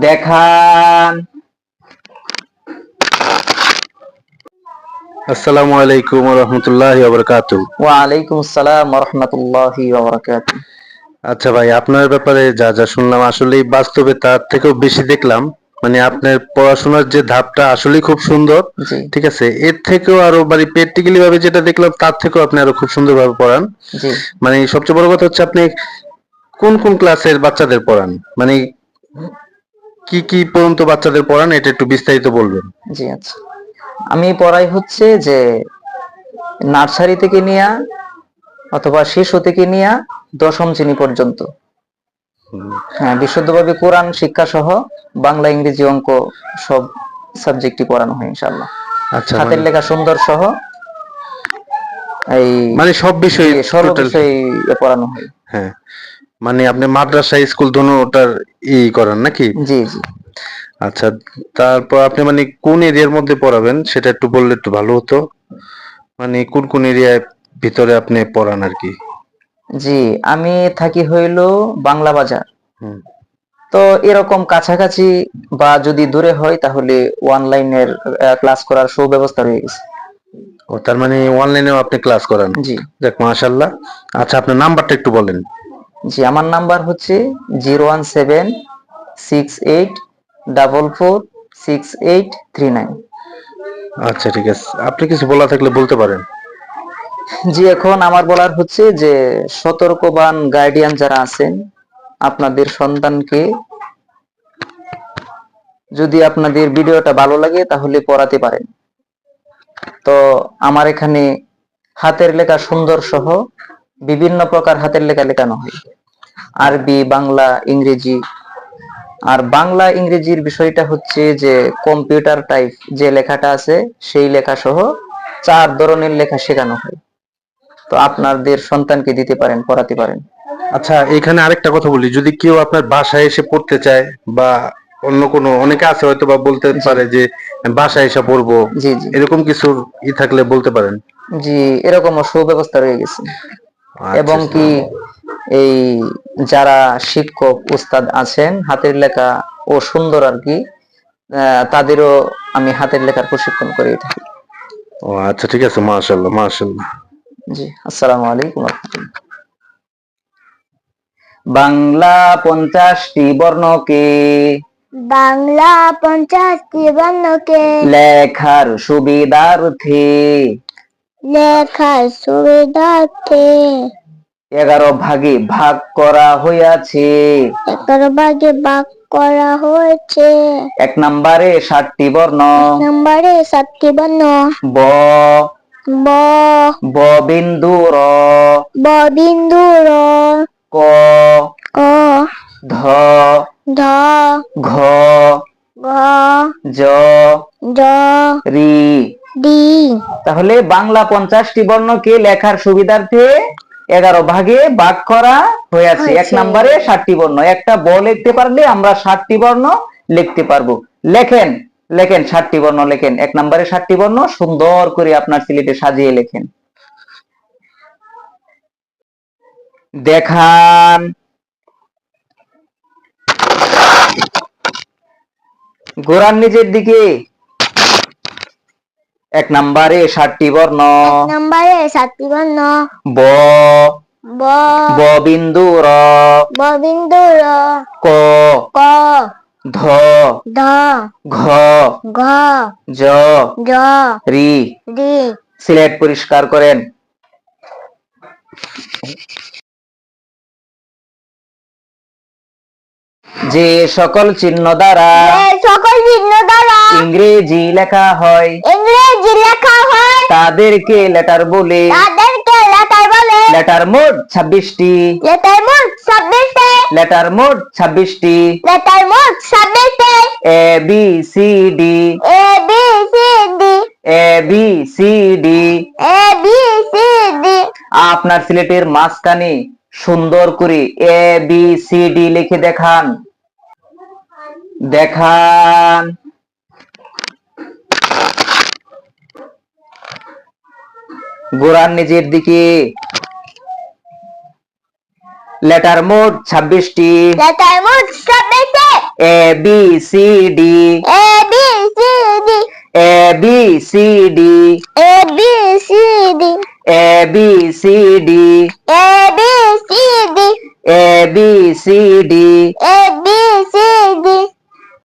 দেখান। আসসালামু আলাইকুম ওয়া রাহমাতুল্লাহি ওয়া বারাকাতুহু। ওয়ালাইকুম আসসালাম ওয়া রাহমাতুল্লাহি ওয়া বারাকাতুহু। আচ্ছা ভাই, আপনার ব্যাপারে যা যা শুনলাম আসলেই বাস্তবে তার থেকেও বেশি দেখলাম। মানে আপনার পড়াশোনার যে ধাপটা আসলেই খুব সুন্দর। জি ঠিক আছে, এর থেকেও আরো মানে প্র্যাকটিক্যালি ভাবে যেটা দেখলাম তার থেকেও আপনি আরো খুব সুন্দরভাবে পড়ান। জি মানে সবচেয়ে বড় কথা হচ্ছে আপনি কোন কোন ক্লাসের বাচ্চাদের পড়ান, মানে কি কি পর্যন্ত বাচ্চাদের পড়ান, এটা একটু বিস্তারিত বলবেন। জি আচ্ছা, আমি পড়াই হচ্ছে যে নার্সারি থেকে নিয়ে অথবা শিশু থেকে নিয়ে দশম শ্রেণী পর্যন্ত। হ্যাঁ, বিশুদ্ধভাবে কোরআন শিক্ষা সহ বাংলা, ইংরেজি, অঙ্ক সব সাবজেক্টই পড়ানো হয় ইনশাআল্লাহ। আচ্ছা, হাতের মানে লেখা সুন্দর সহ এই মানে সব বিষয় সর্ব টোটাল। বিষয় পড়ানো হয়। হ্যাঁ, মানে আপনি মাদ্রাসা স্কুল দোনোটার করেন নাকি? জি জি আচ্ছা, তারপর আপনি মানে কোন এরিয়ার মধ্যে পড়াবেন সেটা একটু বললে একটু ভালো হতো। মানে কোন কোন এরিয়ার ভিতরে আপনি পড়ান আর কি? জি, আমি থাকি হইল বাংলা বাজার। হুম। তো এরকম কাছাকাছি বা যদি দূরে হয় তাহলে অনলাইনের ক্লাস করার সুব্যবস্থা রয়ে গেছে। ও, তার মানে অনলাইনেও আপনি ক্লাস করান। জি যাক, মাশাআল্লাহ। আচ্ছা, আপনার নাম্বারটা একটু বলেন। জি, আমার নাম্বার হচ্ছে 01768446839। আচ্ছা, ঠিক আছে, আপনি কিছু বলা থাকলে বলতে পারেন। জি, এখন আমার বলার হচ্ছে যে সতর্কবান গার্ডিয়ান যারা আছেন, আপনাদের সন্তানকে যদি আপনাদের ভিডিওটা ভালো লাগে তাহলে পড়াতে পারেন। তো আমার এখানে হাতের লেখা সুন্দর সহ বিভিন্ন প্রকার হাতের লেখা লেখানো হয়, আরবি, বাংলা, ইংরেজি। আর বাংলা ইংরেজির বিষয়টা হচ্ছে যে কম্পিউটার টাইপ যে লেখাটা আছে সেই লেখা সহ 4 ধরনের লেখা শেখানো হয়। তো আপনাদের সন্তানকে দিতে পারেন, পড়াতে পারেন। আচ্ছা, এখানে আরেকটা কথা বলি, যদি কেউ আপনার বাসায় এসে পড়তে চায় বা অন্য কোনো, অনেকে আছে হয়তো বা বলতে জি পারে যে বাসায় এসে পড়বো, জি জি এরকম কিছু থাকলে বলতে পারেন। জি, এরকমও সুব্যবস্থা রয়ে গেছে। আচ্ছা, এবং কি এই যারা শিক্ষক উস্তাদ আছেন হাতের লেখা ও সুন্দর আর কি, তাদেরও আমি হাতের লেখার প্রশিক্ষণ করে থাকি। ও আচ্ছা, ঠিক আছে, মাশাআল্লাহ মাশাআল্লাহ। জি, আসসালামু আলাইকুম ওয়া রাহমাতুল্লাহ। বাংলা 50টি বর্ণকে বাংলা 50টি বর্ণকে লেখার সুবিধার্থে লেখার সুবিধার্থে 11 ভাগে ভাগ করা হইয়াছে। 11 ভাগে ভাগ করা হয়েছে। 1 নম্বরে 7টি বর্ণ। 1 নম্বরে 7টি বর্ণ। ব ব ব বিন্দু র, ব বিন্দু র, ক ক ধ ধ ঘ ঘ জ জ রি। ডি। তাহলে বাংলা 50টি বর্ণকে লেখার সুবিধার্থে 11 ভাগে ভাগ করা হয়েছে। 1 নম্বরে 7টি বর্ণ। একটা ব লিখতে পারলে আমরা 7টি বর্ণ লিখতে পারবো। লেখেন লেখেন 7টি বর্ণ লেখেন। 1 নম্বরে 7টি বর্ণ সুন্দর করে আপনার সিলেটে সাজিয়ে লেখেন। দেখান। ঘোরান নিজের দিকে। 1 নম্বরে 7টি বর্ণ। 1 নম্বরে 7টি বর্ণ। ব ব ব বিন্দু র, ব বিন্দু র, ক ক ধ ধ ঘ ঘ জ জ রি। রি। সিলেট পরিষ্কার করেন। যে সকল চিহ্ন দ্বারা সকল চিহ্ন দ্বারা ইংরেজি লেখা হয় ইংরেজি লেখা হয় তাদেরকে লেটার বলে। তাদেরকে লেটার বলে। লেটার মোট 26টি। লেটার মোট 26টি। লেটার মোট 26টি। লেটার মোট 26টি। A B C D. A B C D. A B C D. A B C D. আপনার সিলেটের মাঝখানে সুন্দর করে এ বি সি ডি লিখে দেখান। দেখান। ঘোরান নিজের দিকে। লেটার মোট 26টি। লেটার মোট 26টি। A B C D. A B C D. A B C D. A B C D. A B C D. A B C D. A B C D. A